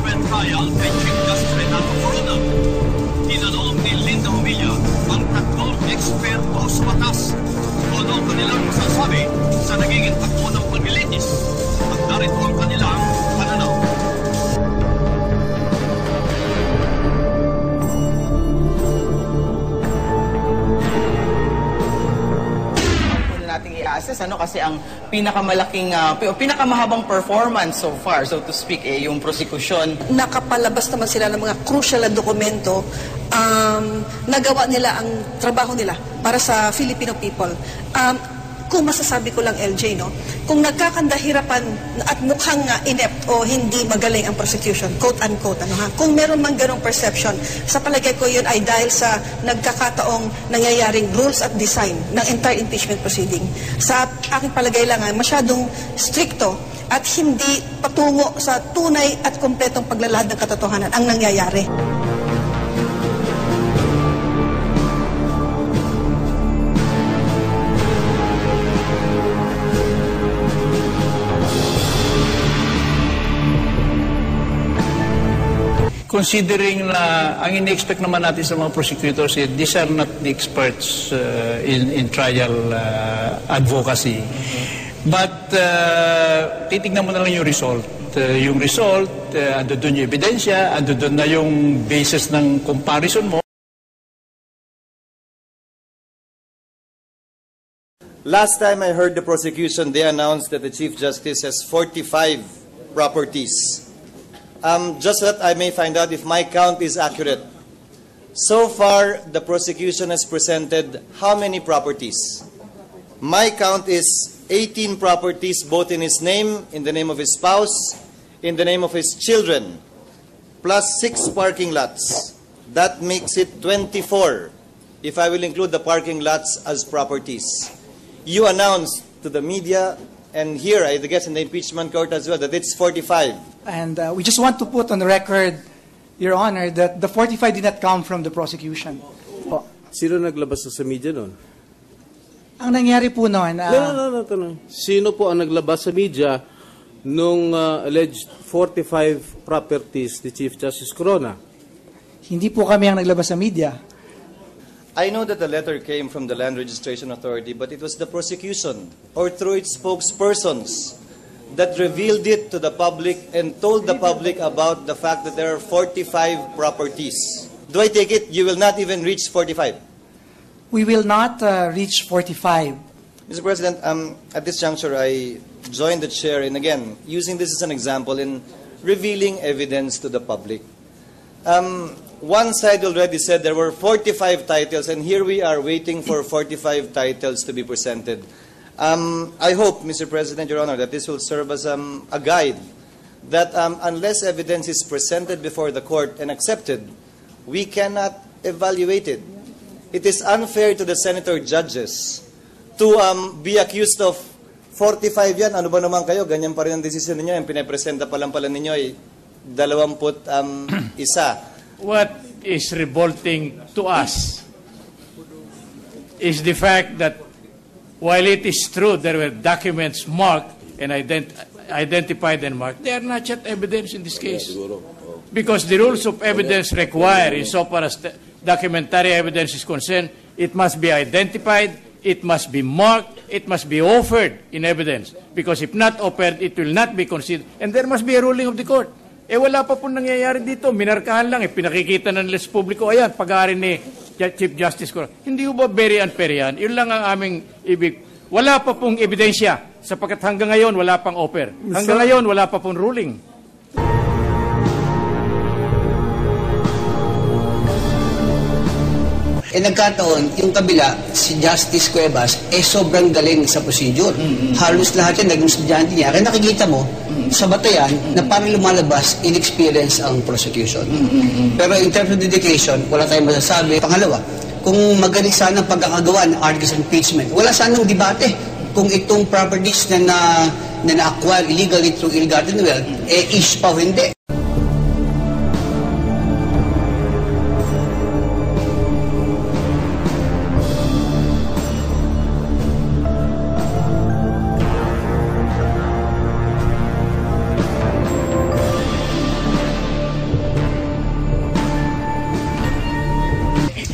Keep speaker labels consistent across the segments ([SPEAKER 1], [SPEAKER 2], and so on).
[SPEAKER 1] impeachment trial kay Chief Justice Renato Corona. Tinanong ni Linda Humilla ang tatlong eksperto sa batas kung ano kanilang masasabi sa nagiging takbo ng paglilitis. At narito ang kanilang pananaw.
[SPEAKER 2] Nating i-assess kasi ang pinakamahabang performance so far, so to speak, yung prosecution.
[SPEAKER 3] Nakapalabas naman sila ng mga crucial na dokumento. Nagawa nila ang trabaho nila para sa Filipino people. Kung masasabi ko lang, LJ, no? Kung nagkakandahirapan at mukhang inept o hindi magaling ang prosecution, quote-unquote, kung meron mang ganong perception, sa palagay ko yun ay dahil sa nagkakataong nangyayaring rules at design ng entire impeachment proceeding. Sa aking palagay lang, masyadong stricto at hindi patungo sa tunay at kumpletong paglalahad ng katotohanan ang nangyayari.
[SPEAKER 4] Considering na ang in-expect naman natin sa mga prosecutors, these are not the experts in trial advocacy. But titignan mo na lang yung result. Yung result, ando doon yung ebidensya, ando doon na yung basis ng comparison mo.
[SPEAKER 5] Last time I heard the prosecution, they announced that the Chief Justice has 45 properties. Just so that I may find out if my count is accurate. So far, the prosecution has presented how many properties? My count is 18 properties, both in his name, in the name of his spouse, in the name of his children, plus 6 parking lots. That makes it 24, if I will include the parking lots as properties. You announced to the media, and here, I guess in the impeachment court as well, that it's 45.
[SPEAKER 6] And we just want to put on the record, Your Honor, that the 45 did not come from the prosecution.
[SPEAKER 7] Sino naglabas sa media noon?
[SPEAKER 6] Ang nangyari po noon...
[SPEAKER 7] No. Sino po ang naglabas sa media nung alleged 45 properties ni Chief Justice Corona?
[SPEAKER 6] Hindi po kami ang naglabas sa media.
[SPEAKER 5] I know that the letter came from the Land Registration Authority, but it was the prosecution, or through its spokespersons, that revealed it to the public and told the public about the fact that there are 45 properties. Do I take it you will not even reach 45?
[SPEAKER 6] We will not reach 45.
[SPEAKER 5] Mr. President, at this juncture, I join the chair in, again, using this as an example in revealing evidence to the public. One side already said there were 45 titles, and here we are waiting for 45 titles to be presented. I hope, Mr. President, Your Honor, that this will serve as a guide that unless evidence is presented before the court and accepted, we cannot evaluate it. It is unfair to the senator judges to be accused of 45 yan. Ano ba naman kayo? Ganyan pa rin ang desisyon ninyo. Yung pinapresenta pa lang pala ninyo ay 21.
[SPEAKER 8] What is revolting to us is the fact that while it is true there were documents marked and identified and marked, they are not yet evidence in this case. Because the rules of evidence require, insofar as documentary evidence is concerned, it must be identified, it must be marked, it must be offered in evidence. Because if not offered, it will not be considered. And there must be a ruling of the court. Wala pa pong nangyayari dito. Minarkahan lang, pinakikita ng les publiko. Ayan, pag-aari ni Chief Justice Corona. Hindi ba very unfair yan? Yun lang ang aming ibig. Wala pa pong ebidensya sapagkat hanggang ngayon wala pang offer. Hanggang ngayon wala pa pong ruling.
[SPEAKER 9] Nagkataon, yung kabila, si Justice Cuevas, sobrang galing sa procedure. Halos lahat yan, naging estudyante niya. Kaya nakikita mo, sa batayan, na parang lumalabas, inexperience ang prosecution. Pero in terms of dedication, wala tayong masasabi. Pangalawa, kung magaling sana ang pagkakagawa ng articles of impeachment, wala sanang debate kung itong properties na na-acquire illegally through ill-gotten wealth, is pa o hindi.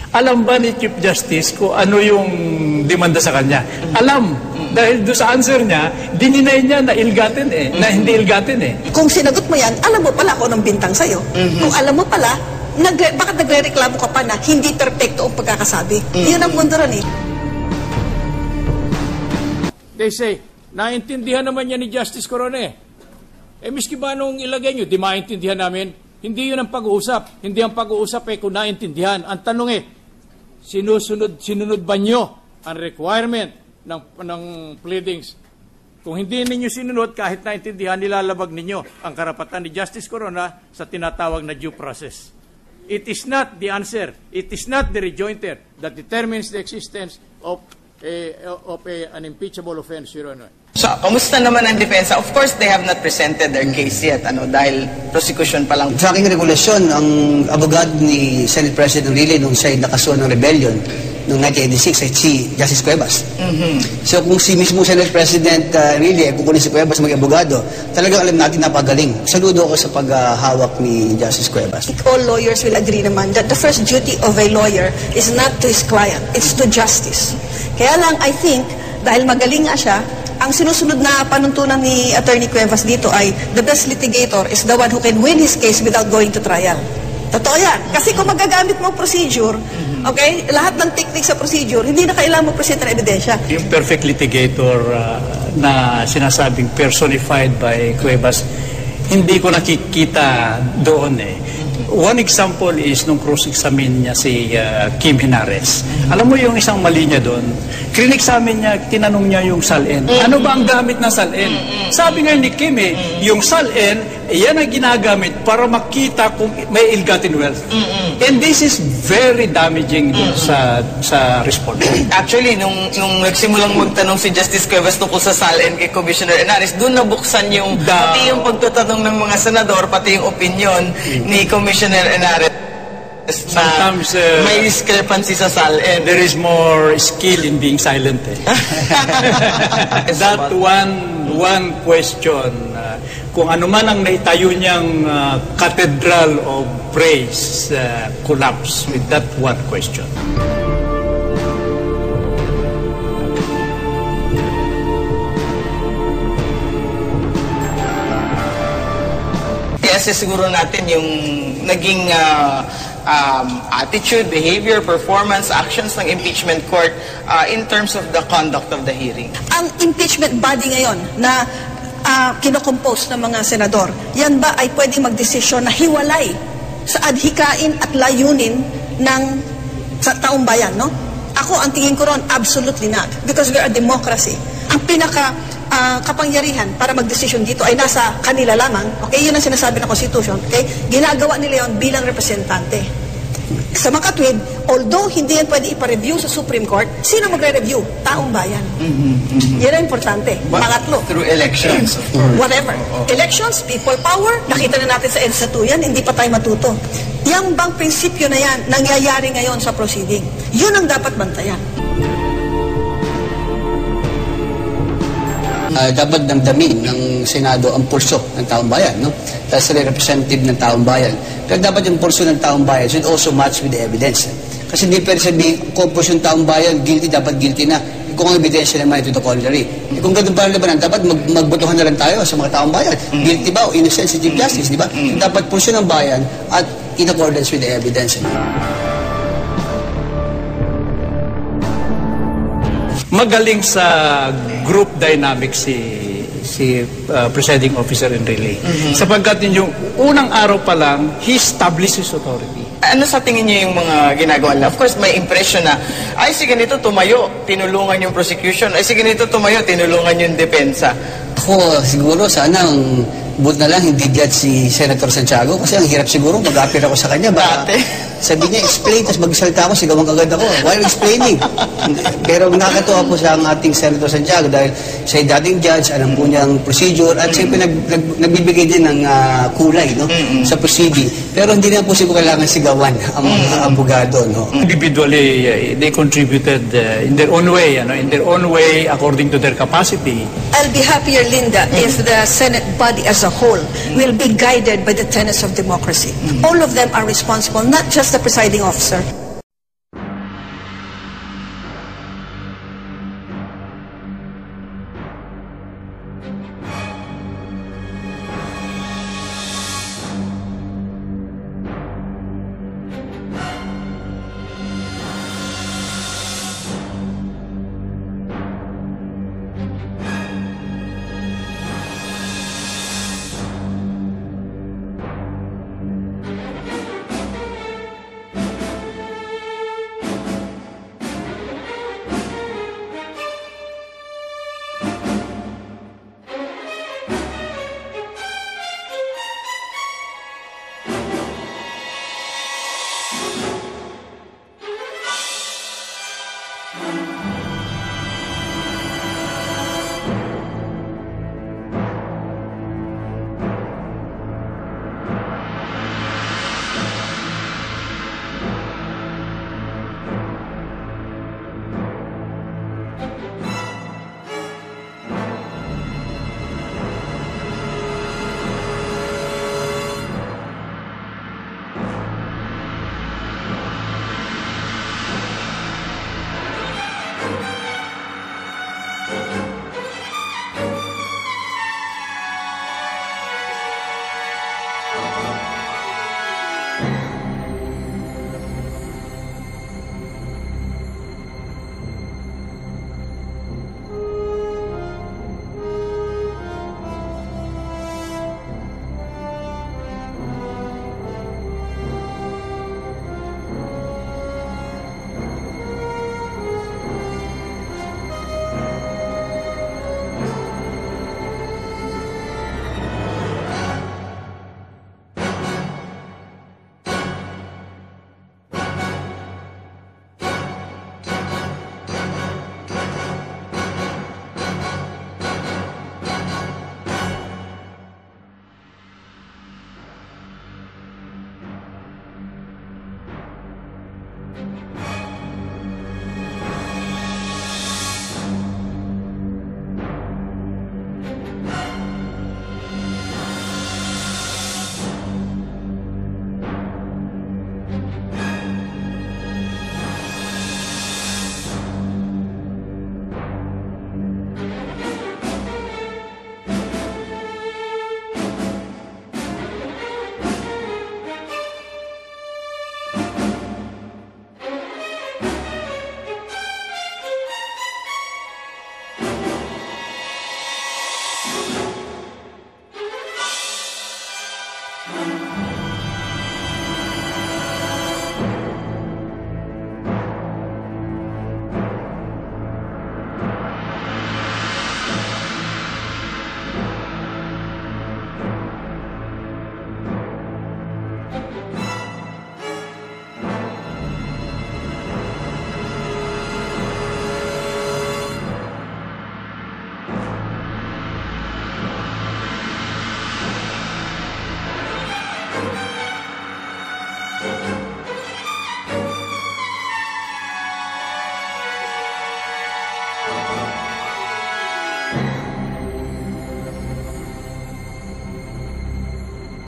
[SPEAKER 4] Alam ba ni Chief Justice kung ano yung demanda sa kanya? Alam. Dahil doon sa answer niya, dininay niya na ilgatin na hindi ilgatin
[SPEAKER 3] Kung sinagot mo yan, alam mo pala kung anong bintang sa'yo. Kung alam mo pala, bakit nagre-reklamo ka pa na hindi perfecto ang pagkakasabi? Yun ang mundo ron
[SPEAKER 8] They say, naintindihan naman niya ni Justice Corona miski ba nung ilagay nyo, di maintindihan namin? Hindi yun ang pag-uusap. Hindi ang pag-uusap kung naintindihan. Ang tanong sinunod ba nyo ang requirement ng pleadings? Kung hindi ninyo sinunod, kahit naintindihan, nilalabag ninyo ang karapatan ni Justice Corona sa tinatawag na due process. It is not the answer. It is not the rejoinder that determines the existence of an impeachable offense, Your Honor.
[SPEAKER 2] So, kamusta naman ang depensa? Of course, they have not presented their case yet, dahil prosecution pa lang.
[SPEAKER 9] Sa aking regulasyon, ang abogado ni Senate President Rile nung siya'y nakasuhan ng rebellion noong 1986 ay si Justice Cuevas. So kung si mismo Senate President Rile, kukunin si Cuevas maging abogado, talagang alam natin napagaling. Saludo ako sa paghawak ni Justice Cuevas.
[SPEAKER 3] All lawyers will agree naman that the first duty of a lawyer is not to his client, it's to justice. Kaya lang, I think, dahil magaling nga siya, ang sinusunod na panuntunan ni Attorney Cuevas dito ay the best litigator is the one who can win his case without going to trial. Totoo yan. Kasi kung magagamit mo procedure, okay, lahat ng technique sa procedure, hindi na kailangan mo present ng ebidensya.
[SPEAKER 4] Yung perfect litigator na sinasabing personified by Cuevas, hindi ko nakikita doon One example is nung cross-examine niya si Kim Henares. Alam mo yung isang mali niya doon? Krinik-examine niya, tinanong niya yung SALN. Ano ba ang gamit na SALN? Sabi nga ni Kim yung SALN, yan ang ginagamit para makita kung may ill-gotten wealth. And this is very damaging sa respondent.
[SPEAKER 2] Actually, nung nagsimulang magtanong si Justice Cuevas tungkol sa SALN kay Commissioner Henares, doon nabuksan yung pati yung pagtatanong ng mga senador, pati yung opinion ni Commissioner Henares.
[SPEAKER 4] Sometimes
[SPEAKER 2] may discrepancy sa SALN.
[SPEAKER 4] There is more skill in being silent. That one question, kung ano man ang naitayo niyang cathedral of praise collapse with that one question.
[SPEAKER 2] Kasi siguro natin yung naging attitude, behavior, performance, actions ng impeachment court in terms of the conduct of the hearing.
[SPEAKER 3] Ang impeachment body ngayon na kinocompose ng mga senador, yan ba ay pwedeng magdesisyon na hiwalay sa adhikain at layunin ng sa taong bayan, no? Ako, ang tingin ko ron, absolutely not. Because we are a democracy. Ang kapangyarihan para magdesisyon dito ay nasa kanila lamang. Okay, yun ang sinasabi ng Constitution. Okay, ginagawa nila yun bilang representante. Sa makatwid, although hindi yan pwede ipa-review sa Supreme Court, sino magre-review? Taong bayan. Yan ang importante. Pangatlo.
[SPEAKER 2] Through elections.
[SPEAKER 3] Whatever. Elections, people power, nakita na natin sa EDSA 2 yan, hindi pa tayo matuto. Yang bang prinsipyo na yan, nangyayari ngayon sa proceeding? Yun ang dapat bantayan.
[SPEAKER 9] Dapat damdamin ng Senado ang pulso ng taong bayan, no? Dahil sila representative ng taong bayan. Pero dapat yung pulso ng taong bayan should also match with the evidence. Kasi hindi pwede sabihin, kung pulso ng taong bayan, guilty, dapat guilty na. Kung ang ebidensya naman ito to contrary. Kung ganun pa labanan, dapat magbotohan na lang tayo sa mga taong bayan. Guilty ba o innocent si Chief Justice, di ba? Dapat pulso ng bayan at in accordance with the evidence.
[SPEAKER 4] Magaling sa group dynamics si presiding officer Enrile. Sapagkat yung unang araw pa lang, he establishes authority.
[SPEAKER 2] Ano sa tingin niyo yung mga ginagawa nila? Of course, may impression na, ay sige nito tumayo, tinulungan yung prosecution. Ay sige nito tumayo, tinulungan yung depensa.
[SPEAKER 9] Ako, siguro, sana ang but na lang hindi judge si Senator Santiago kasi ang hirap siguro mag-appear ako sa kanya. Sabi niya, explain, tapos magsalita ako, sigawan kagad ako. Why are you explaining? Pero nakakatuwa po sa ating Senator Santiago dahil siya dating judge, alam po niya ang procedure, at siyempre nagbibigay din ng kulay sa proceeding. Pero hindi na po siguro kailangan sigawan ang mga abogado. No?
[SPEAKER 4] Individually, they contributed in their own way, according to their capacity.
[SPEAKER 3] I'll be happier, Linda, if the Senate body as a whole will be guided by the tenets of democracy. All of them are responsible, not just the presiding officer.